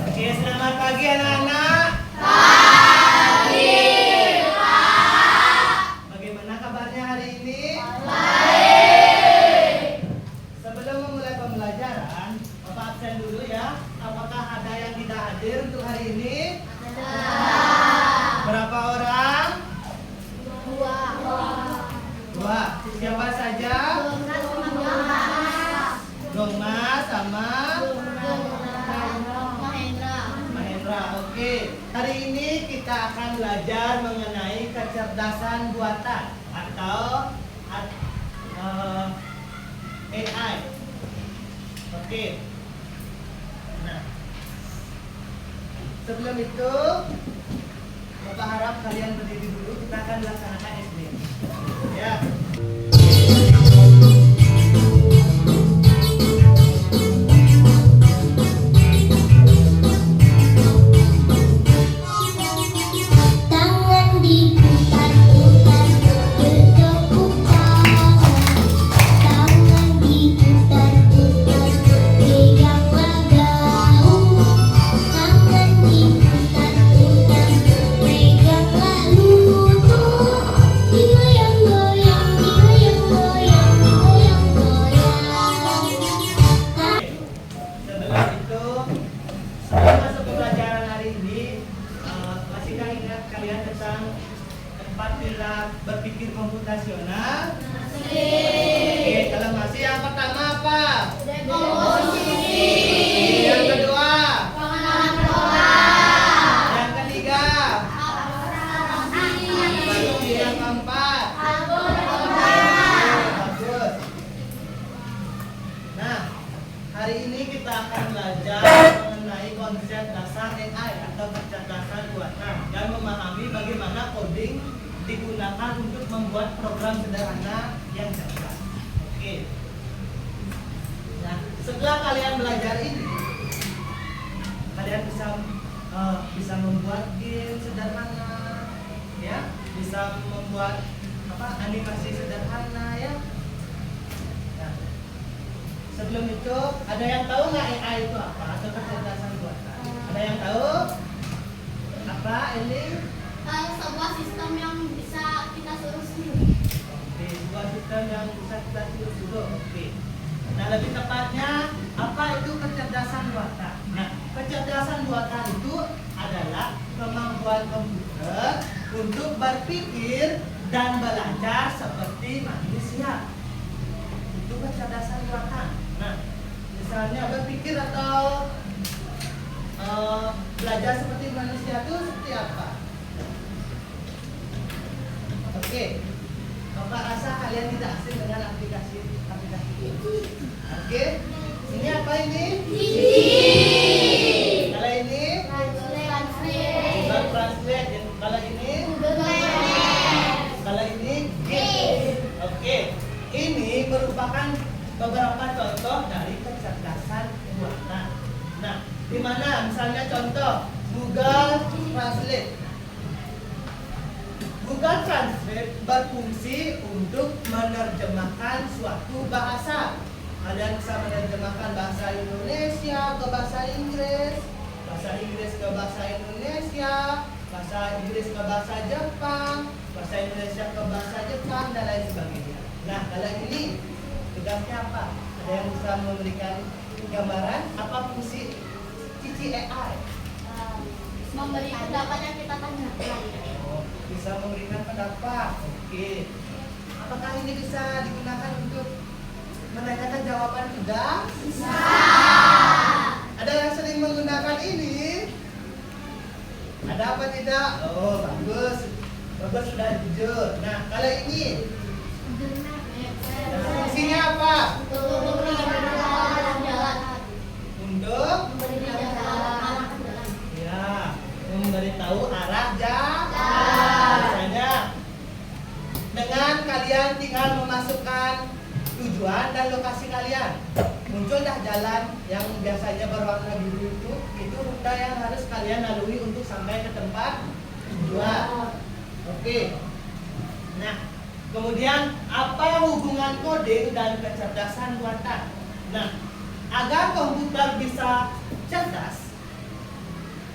Oke, selamat pagi anak-anak. Pagi, Pak. Bagaimana kabarnya hari ini? Baik. Sebelum memulai pembelajaran, Bapak absen dulu ya. Apakah ada yang tidak hadir untuk hari ini? Berapa orang? Dua. Siapa saja? Roma sama Mahendra. Oke. Hari ini kita akan belajar mengenai kecerdasan buatan atau AI. Oke. Nah, sebelum itu, Bapak harap kalian berdiri dulu. Kita akan melaksanakan SD. Ya. Tangan diputar-putar, bertepuk tangan. Tangan diputar-putar, peganglah daun. Tangan diputar-putar, peganglah lutut. Digoyang-goyang, digoyang-goyang, digoyang-goyang. Sebelum itu, sebelum masuk pembelajaran hari ini, masihkah ingat kalian tentang empat pilar berpikir komputasional? Oke, kalau masih yang pertama apa? Komposisi. Yang kedua? Pengenalan. Yang ketiga? Bagus. Yang keempat? Bagus. Nah, hari ini kita akan belajar mengenai konsep dasar AI atau kecerdasan buatan dan memahami bagaimana coding digunakan untuk membuat program sederhana yang cerdas. Oke. Nah, setelah kalian belajar ini, kalian bisa membuat game sederhana, ya, bisa membuat animasi sederhana, ya. Nah, sebelum itu, ada yang tahu nggak AI itu apa atau kecerdasan buatan? Ada yang tahu? Apa, Eli? Sebuah sistem yang bisa kita suruh sendiri. Oke, sebuah sistem yang bisa kita suruh dulu. Oke. Nah, lebih tepatnya, apa itu kecerdasan buatan? Nah, kecerdasan buatan itu adalah kemampuan komputer untuk berpikir dan belajar seperti manusia. Itu kecerdasan buatan. Nah, misalnya berpikir atau belajar seperti manusia itu seperti apa? Oke, Bapak rasa kalian tidak asing dengan aplikasi ini. Oke, ini apa ini? Kalau ini Google Translate. Kalau ini? Kalau ini? Oke, ini merupakan beberapa contoh dari kecerdasan buatan. Nah, di mana misalnya contoh Google Translate. Google Translate berfungsi untuk menerjemahkan suatu bahasa. Kalian bisa menerjemahkan bahasa Indonesia ke bahasa Inggris, bahasa Inggris ke bahasa Indonesia, bahasa Inggris ke bahasa Jepang, bahasa Indonesia ke bahasa Jepang, dan lain sebagainya. Nah, kalau ini tugasnya apa? Ada yang bisa memberikan gambaran apa fungsi Cici AI? Memberi pendapat yang kita tanyakan. Bisa memberikan pendapat. Oke. Apakah ini bisa digunakan untuk menanyakan jawaban juga? Bisa. Ada yang sering menggunakan ini? Ada apa tidak? Oh, bagus. Bagus, sudah jujur. Nah, kalau ini fungsinya apa? Untuk memberi jalan. Untuk ya, memberitahu arah jalan. Misalnya dengan kalian tinggal memasukkan tujuan dan lokasi kalian, muncul dah jalan yang biasanya berwarna biru itu rute yang harus kalian lalui untuk sampai ke tempat tujuan. Oke. Nah, kemudian apa hubungan coding dan kecerdasan buatan? Nah, Agar komputer bisa cerdas,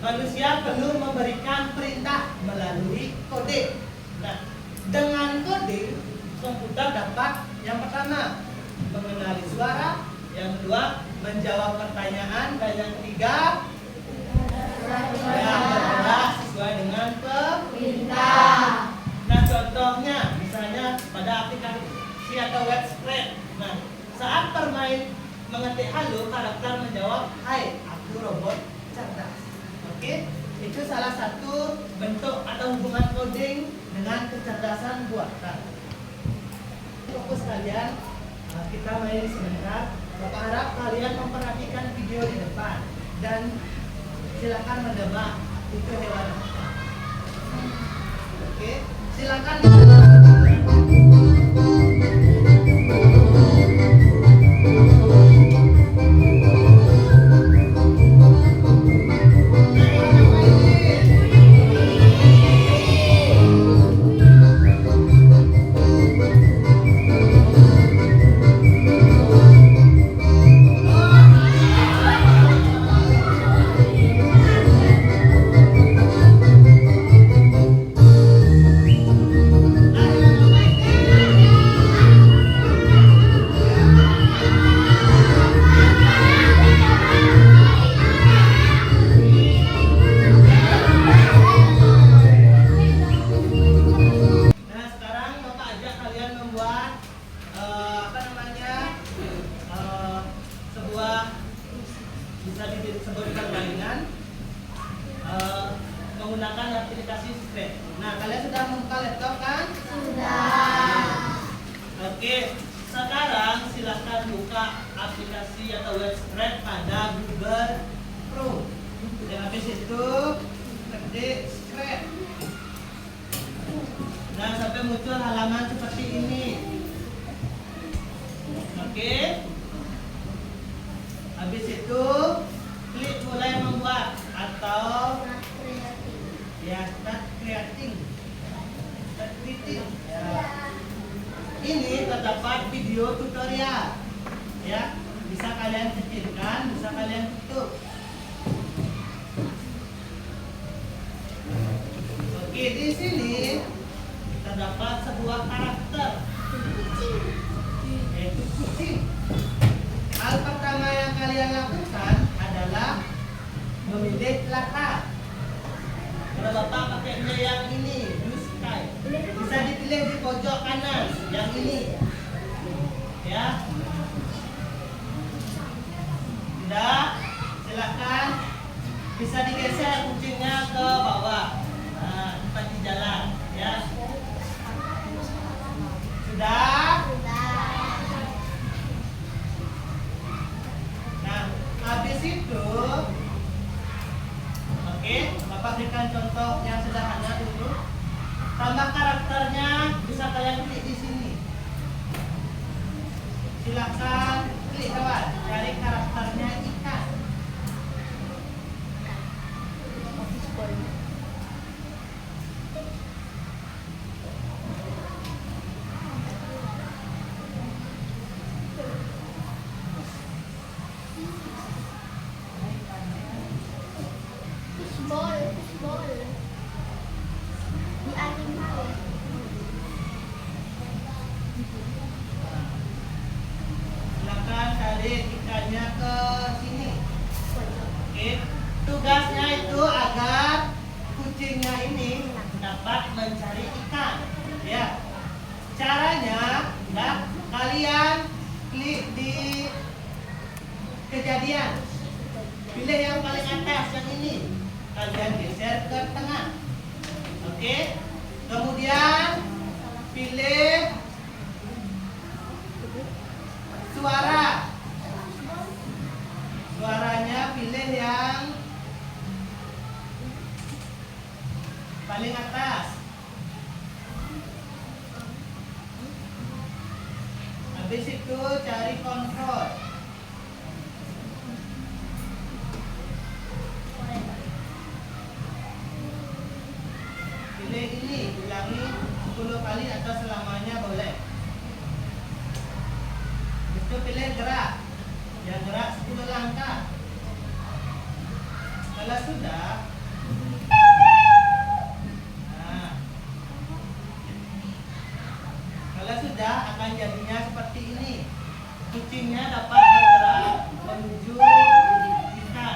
manusia perlu memberikan perintah melalui kode. Nah, dengan kode, komputer dapat yang pertama mengenali suara, yang kedua menjawab pertanyaan, dan yang ketiga bergerak sesuai dengan perintah. Nah, contohnya misalnya pada aplikasi atau web spread. Nah, saat bermain mengetik halo, karakter menjawab, "Hai, aku robot cerdas." Oke, itu salah satu bentuk atau hubungan coding dengan kecerdasan buatan. Fokus kalian, kita main sebentar. Bapak harap kalian memperhatikan video di depan dan silakan menebak itu hewan apa. Oke, silakan. Bisa disebut permainan menggunakan aplikasi Scratch. Nah, kalian sudah membuka laptop kan? Sudah. Oke, sekarang silahkan buka aplikasi atau web Scratch pada Google Chrome. Dan habis itu ketik Scratch. Nah, sampai muncul halaman seperti ini. Oke. Habis itu klik mulai membuat atau start creating. Ya. Ini terdapat video tutorial. Ya, bisa kalian kecilkan, bisa kalian tutup. Oke, di sini terdapat sebuah karakter, yaitu kucing. Hal pertama yang kalian lakukan adalah memilih latar. Kalau Bapak pakainya yang ini, blue sky, bisa dipilih di pojok kanan, yang ini. Ya. Sudah, silakan. Bisa digeser kucingnya ke bawah. Nah, tempat di jalan, ya. Sudah. Habis itu, oke, Bapak berikan contoh yang sederhana dulu. Tambah karakternya bisa kalian klik di sini. Silakan klik kawan, cari karakternya ikan. Fishball. Di animal. Silakan tarik ikannya ke sini. Oke, tugasnya itu agar kucingnya ini dapat mencari ikan. Ya, caranya, nah, kalian klik di kejadian, pilih yang paling atas yang ini, kalian geser ke tengah. Oke, kemudian pilih suara. Suaranya pilih yang paling atas. Habis itu cari kontrol. Pilih ini, ulangi 10 kali atau selamanya boleh. Itu pilih gerak. Yang gerak 10 langkah. Kalau sudah, nah, kalau sudah akan jadinya seperti ini. Kucingnya dapat bergerak menuju kita.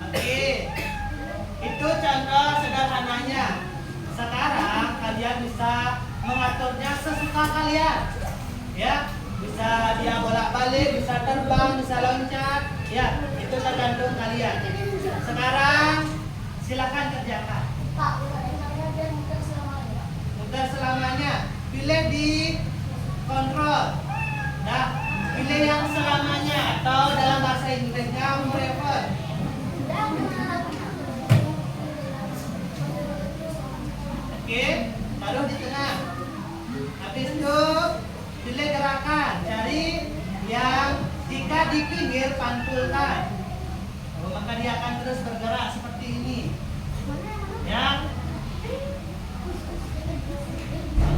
Oke, itu contoh sederhananya. Sekarang kalian bisa mengaturnya sesuka kalian, ya. Bisa dia bolak-balik, bisa terbang, bisa loncat, ya. Itu tergantung kalian. Sekarang silakan kerjakan. Pak, udah dan muter selamanya. Muter selamanya. Pilih di kontrol. Nah, pilih yang selamanya atau dalam bahasa Inggrisnya forever. Oke, taruh di tengah. Habis itu pilih gerakan, cari yang jika di pinggir pantulkan. Oh, maka dia akan terus bergerak seperti ini. Ya.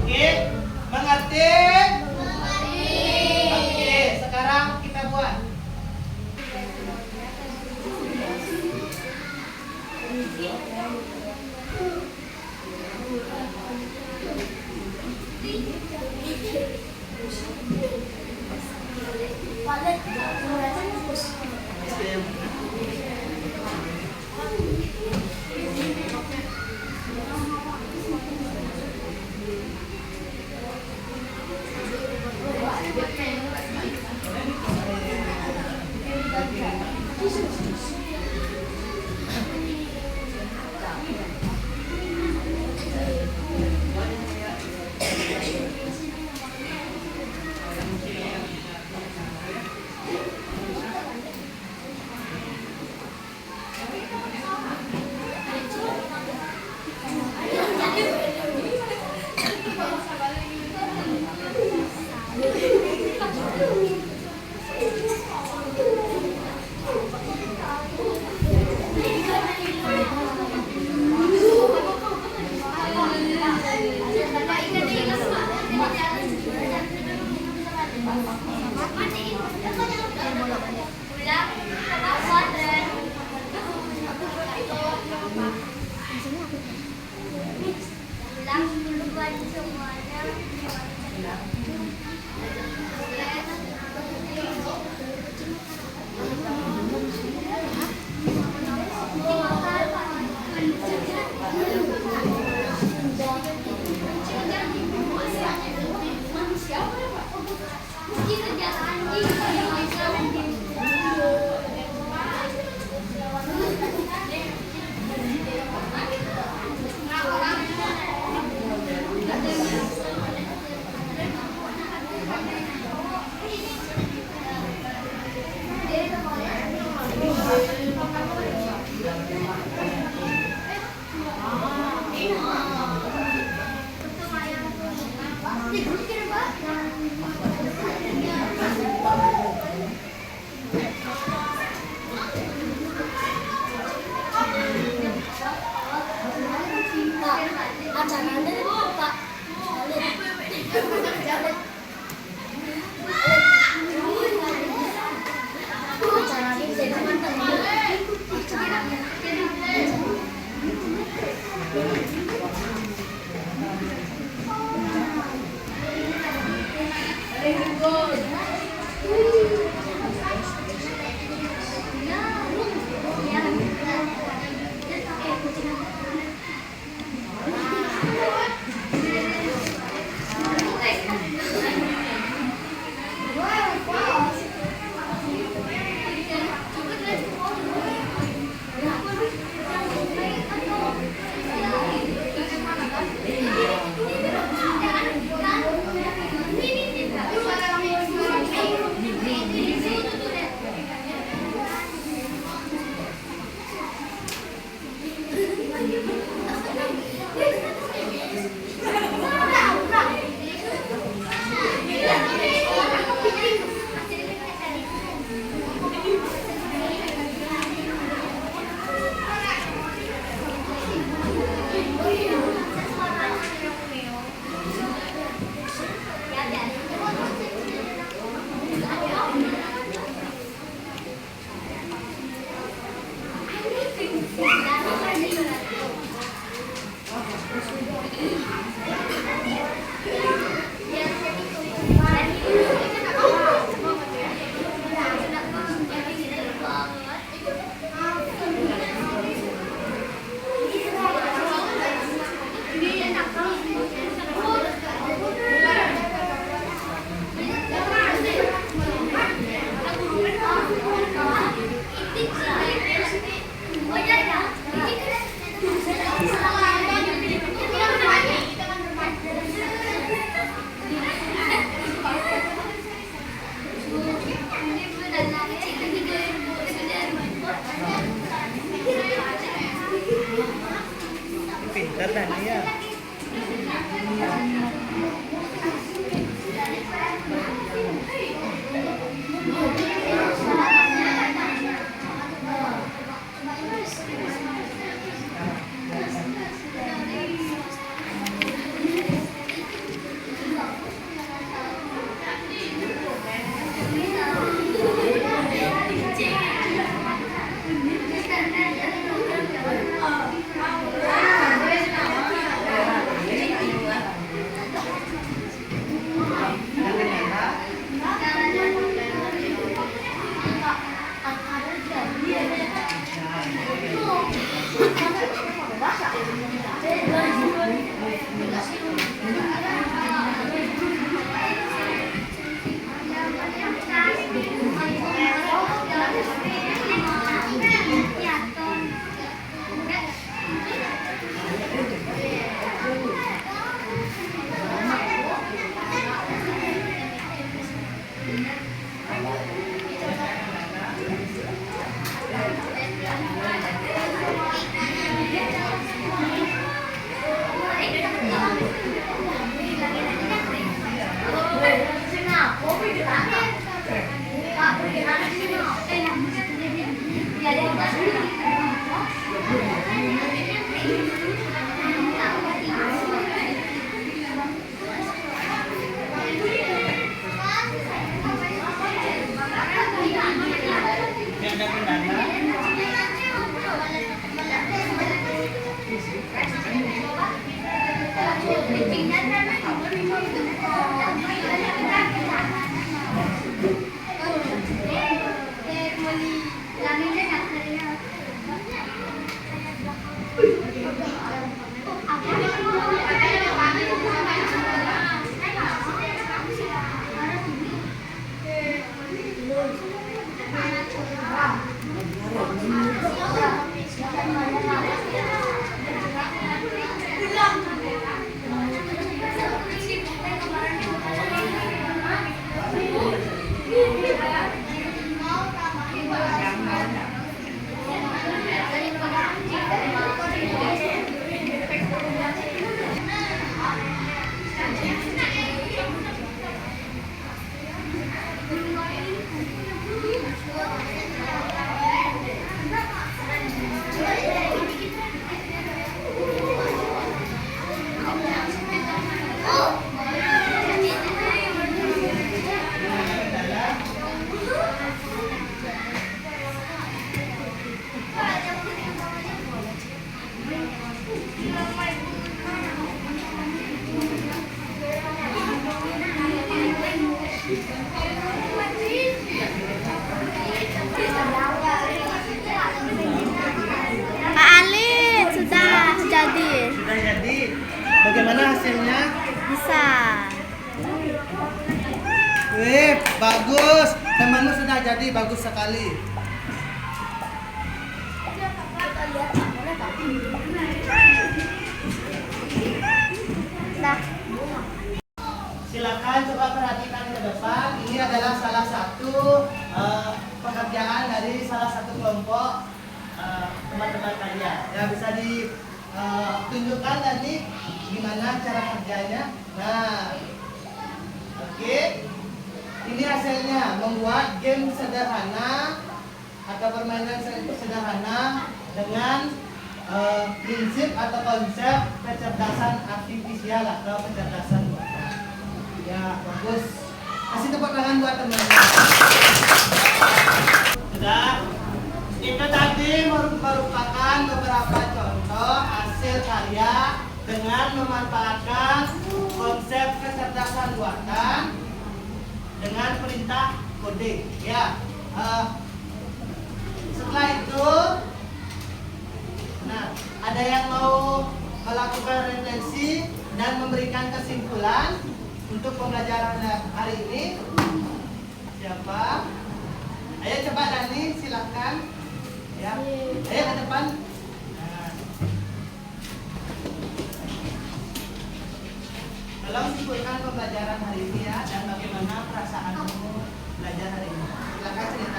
Oke, mengerti? Oke, sekarang kita buat. Pintar Dani ya. Yang ada kendala. Pak Alin sudah jadi. Sudah jadi. Bagaimana hasilnya? Bisa. Wih, bagus. Temanmu sudah jadi, bagus sekali. Nah, Silakan coba perhatikan ke depan. Ini adalah salah satu pekerjaan dari salah satu kelompok teman-teman kalian. Ya, bisa ditunjukkan nanti gimana cara kerjanya. Nah, oke. Ini hasilnya, membuat game sederhana atau permainan sederhana dengan prinsip atau konsep kecerdasan artifisial atau kecerdasan buatan. Ya, bagus. Kasih tepuk tangan buat teman-teman. Sudah. Itu tadi merupakan beberapa contoh hasil karya dengan memanfaatkan konsep kecerdasan buatan dengan perintah kode. Ya. Setelah itu, nah, ada yang mau melakukan refleksi dan memberikan kesimpulan untuk pembelajaran hari ini? Siapa? Ayo coba Dani, silakan. Ya, ayo ke depan. Nah. Tolong simpulkan pembelajaran hari ini ya, dan bagaimana perasaanmu belajar hari ini. Silakan cerita.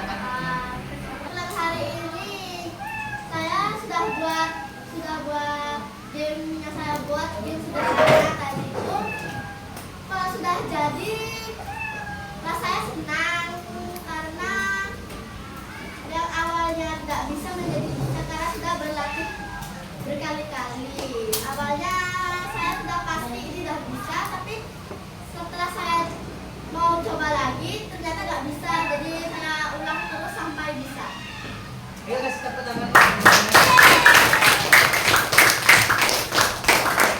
membuat game sederhana tadi itu. Kalau sudah jadi, rasanya senang karena yang awalnya nggak bisa menjadi bisa karena sudah berlatih berkali-kali. Awalnya saya sudah pasti ini sudah bisa, tapi setelah saya mau coba lagi ternyata nggak bisa. Jadi saya ulang terus sampai bisa. Ayo kasih tepuk tangan.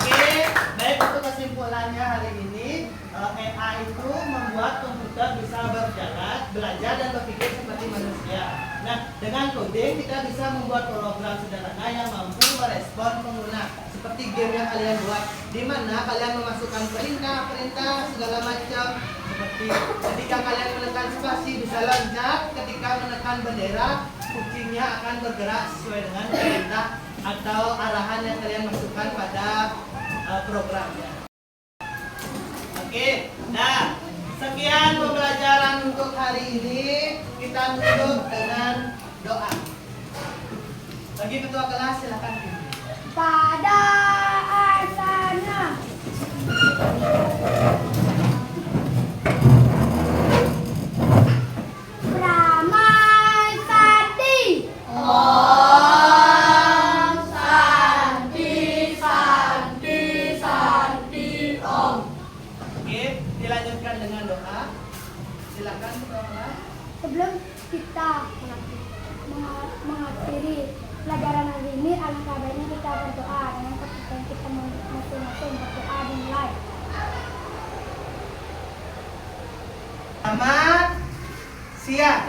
Oke, baik, untuk kesimpulannya hari ini AI itu membuat komputer bisa berjalan, belajar dan berpikir seperti manusia. Nah, dengan coding kita bisa membuat program sederhana yang mampu merespon pengguna, seperti game yang kalian buat, di mana kalian memasukkan perintah segala macam, seperti ketika kalian menekan spasi bisa loncat, ketika menekan bendera kucingnya akan bergerak sesuai dengan perintah atau arahan yang kalian masukkan pada programnya. Oke, nah sekian pembelajaran untuk hari ini. Kita tutup dengan doa. Bagi ketua kelas silakan. Pada asana. Brahman Sati. Om Santi Santi Santi Om. Oke, dilanjutkan dengan doa. Silakan ketua kelas. Sebelum kita mengakhiri pelajaran hari ini, alangkah baiknya kita berdoa dengan kepercayaan kita masing-masing. Berdoa dimulai. Selamat siang.